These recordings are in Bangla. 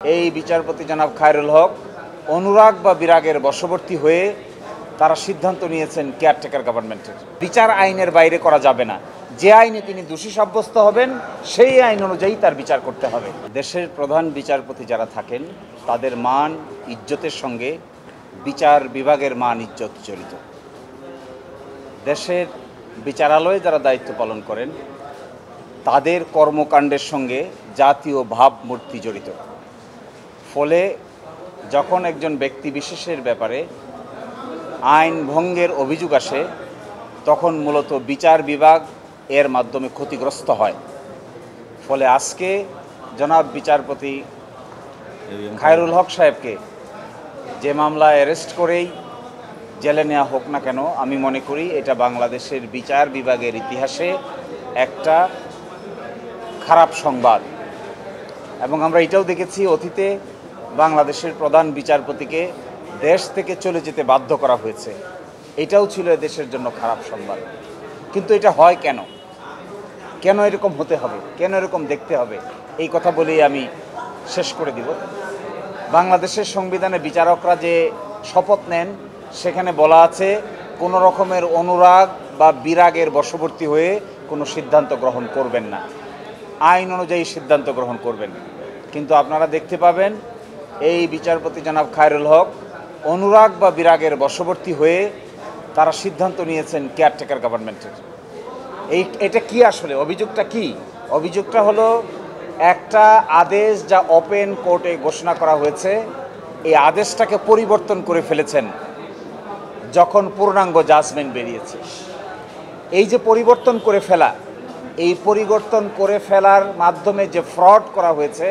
এই বিচারপতি জনাব খায়রুল হক অনুরাগ বা বিরাগের বশবর্তী হয়ে তারা সিদ্ধান্ত নিয়েছেন কেয়ারটেকার গভর্নমেন্টের বিচার আইনের বাইরে করা যাবে না। যে আইনে তিনি দোষী সাব্যস্ত হবেন সেই আইন অনুযায়ী তার বিচার করতে হবে। দেশের প্রধান বিচারপতি যারা থাকেন তাদের মান ইজ্জতের সঙ্গে বিচার বিভাগের মান ইজ্জত জড়িত। দেশের বিচারালয়ে যারা দায়িত্ব পালন করেন তাদের কর্মকাণ্ডের সঙ্গে জাতীয় ভাবমূর্তি জড়িত। ফলে যখন একজন ব্যক্তি বিশেষের ব্যাপারে আইন ভঙ্গের অভিযোগ আসে তখন মূলত বিচার বিভাগ এর মাধ্যমে ক্ষতিগ্রস্ত হয়। ফলে আজকে জনাব বিচারপতি খায়রুল হক সাহেবকে যে মামলায় অ্যারেস্ট করেই জেলে নেওয়া হোক না কেন, আমি মনে করি এটা বাংলাদেশের বিচার বিভাগের ইতিহাসে একটা খারাপ সংবাদ। এবং আমরা এটাও দেখেছি অতীতে বাংলাদেশের প্রধান বিচারপতিকে দেশ থেকে চলে যেতে বাধ্য করা হয়েছে, এটাও ছিল দেশের জন্য খারাপ সংবাদ। কিন্তু এটা হয় কেন? কেন এরকম হতে হবে? কেন এরকম দেখতে হবে? এই কথা বলেই আমি শেষ করে দিব। বাংলাদেশের সংবিধানে বিচারকরা যে শপথ নেন সেখানে বলা আছে কোনো রকমের অনুরাগ বা বিরাগের বশবর্তী হয়ে কোনো সিদ্ধান্ত গ্রহণ করবেন না, আইন অনুযায়ী সিদ্ধান্ত গ্রহণ করবেন। কিন্তু আপনারা দেখতে পাবেন এই বিচারপতি জনাব খায়রুল হক অনুরাগ বা বিরাগের বশবর্তী হয়ে তারা সিদ্ধান্ত নিয়েছেন কেয়ারটেকার গভর্নমেন্টের। এটা কি আসলে অভিযোগটা কি? অভিযোগটা হলো একটা আদেশ যা ওপেন কোর্টে ঘোষণা করা হয়েছে, এই আদেশটাকে পরিবর্তন করে ফেলেছেন যখন পূর্ণাঙ্গ জাজমেন্ট বেরিয়েছে। এই যে পরিবর্তন করে ফেলা, এই পরিবর্তন করে ফেলার মাধ্যমে যে ফ্রড করা হয়েছে,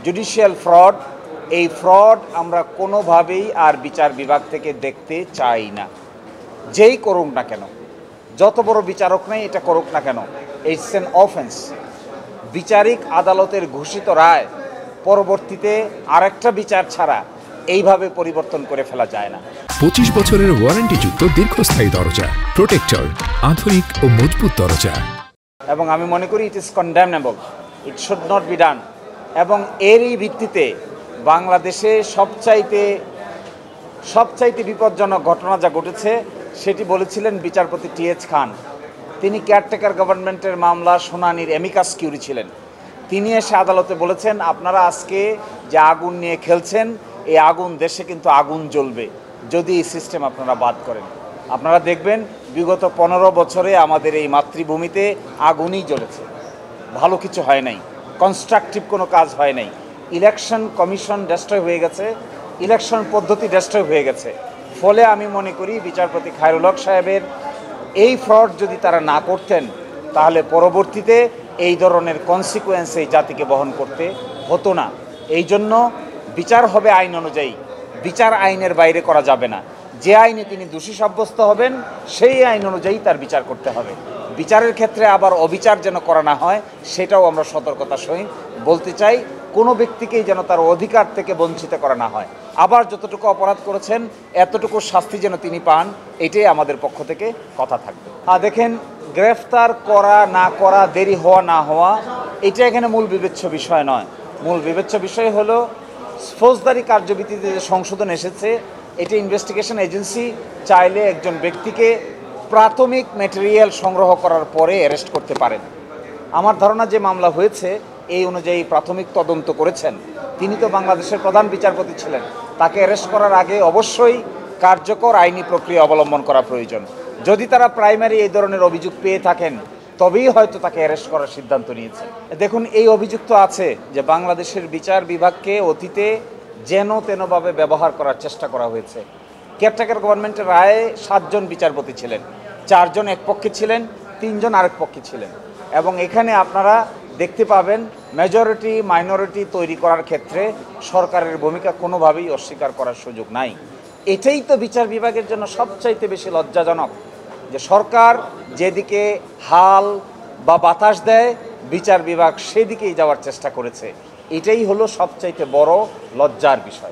জুডিশিয়াল ফ্রড, এই ফ্রড আমরা কোনোভাবেই আর বিচার বিভাগ থেকে দেখতে চাই না। যেই করুক না কেন, যত বড় বিচারক নেই এটা করুক না কেন, ইটস অ্যান অফেন্স। বিচারিক আদালতের ঘোষিত রায় পরবর্তীতে আরেকটা বিচার ছাড়া এইভাবে পরিবর্তন করে ফেলা যায় না। 25 বছরের ওয়ারেন্টিযুক্ত দীর্ঘস্থায়ী দরজা প্রোটেক্টর, আধুনিক ও মজবুত দরজা। এবং আমি মনে করি it is কন্ডেমনেবল, it should not be done. এবং এরই ভিত্তিতে বাংলাদেশে সবচাইতে বিপজ্জনক ঘটনা যা ঘটেছে সেটি বলেছিলেন বিচারপতি টি.এইচ. খান। তিনি কেয়ারটেকার গভর্নমেন্টের মামলা শুনানির অ্যামিকাস কিউরি ছিলেন। তিনি এসে আদালতে বলেছেন আপনারা আজকে যে আগুন নিয়ে খেলছেন, এই আগুন দেশে কিন্তু আগুন জ্বলবে যদি এই সিস্টেম আপনারা বাদ করেন। আপনারা দেখবেন বিগত 15 বছরে আমাদের এই মাতৃভূমিতে আগুনই জ্বলেছে, ভালো কিছু হয় নাই, কনস্ট্রাকটিভ কোনো কাজ হয় নাই। ইলেকশন কমিশন ডেস্ট্রয় হয়ে গেছে, ইলেকশন পদ্ধতি ডেস্ট্রয় হয়ে গেছে। ফলে আমি মনে করি বিচারপতি খায়রুল হক সাহেবের এই ফ্রড যদি তারা না করতেন তাহলে পরবর্তীতে এই ধরনের কনসিকুয়েন্স এই জাতিকে বহন করতে হতো না। এই জন্য বিচার হবে আইন অনুযায়ী, বিচার আইনের বাইরে করা যাবে না। যে আইনে তিনি দোষী সাব্যস্ত হবেন সেই আইন অনুযায়ী তার বিচার করতে হবে। বিচারের ক্ষেত্রে আবার অবিচার যেন করা না হয় সেটাও আমরা সতর্কতার সহিত বলতে চাই। কোনো ব্যক্তিকেই যেন তার অধিকার থেকে বঞ্চিত করা না হয়। আবার যতটুকু অপরাধ করেছেন এতটুকু শাস্তি যেন তিনি পান, এটাই আমাদের পক্ষ থেকে কথা থাকবে। দেখেন, গ্রেফতার করা না করা, দেরি হওয়া না হওয়া, এটা এখানে মূল বিবেচ্য বিষয় নয়। মূল বিবেচ্য বিষয় হলো ফৌজদারি কার্যবিধিতে যে সংশোধন এসেছে, এটি ইনভেস্টিগেশন এজেন্সি চাইলে একজন ব্যক্তিকে প্রাথমিক ম্যাটেরিয়াল সংগ্রহ করার পরে অ্যারেস্ট করতে পারেন। আমার ধারণা যে মামলা হয়েছে এই অনুযায়ী প্রাথমিক তদন্ত করেছেন, তিনি তো বাংলাদেশের প্রধান বিচারপতি ছিলেন, তাকে অ্যারেস্ট করার আগে অবশ্যই কার্যকর আইনি প্রক্রিয়া অবলম্বন করা প্রয়োজন। যদি তারা প্রাইমারি এই ধরনের অভিযোগ পেয়ে থাকেন তবেই হয়তো তাকে অ্যারেস্ট করার সিদ্ধান্ত নিয়েছে। দেখুন, এই অভিযোগ তো আছে যে বাংলাদেশের বিচার বিভাগকে অতীতে যেন তেনভাবে ব্যবহার করার চেষ্টা করা হয়েছে। কেয়ারটেকার গভর্নমেন্টের রায়ে 7 জন বিচারপতি ছিলেন, 4 জন এক পক্ষে ছিলেন, 3 জন আরেক পক্ষে ছিলেন। এবং এখানে আপনারা দেখতে পাবেন মেজরিটি মাইনরিটি তৈরি করার ক্ষেত্রে সরকারের ভূমিকা কোনোভাবেই অস্বীকার করার সুযোগ নাই। এটাই তো বিচার বিভাগের জন্য সবচাইতে বেশি লজ্জাজনক যে সরকার যেদিকে হাল বা বাতাস দেয় বিচার বিভাগ সেদিকেই যাওয়ার চেষ্টা করেছে। এটাই হলো সবচাইতে বড় লজ্জার বিষয়।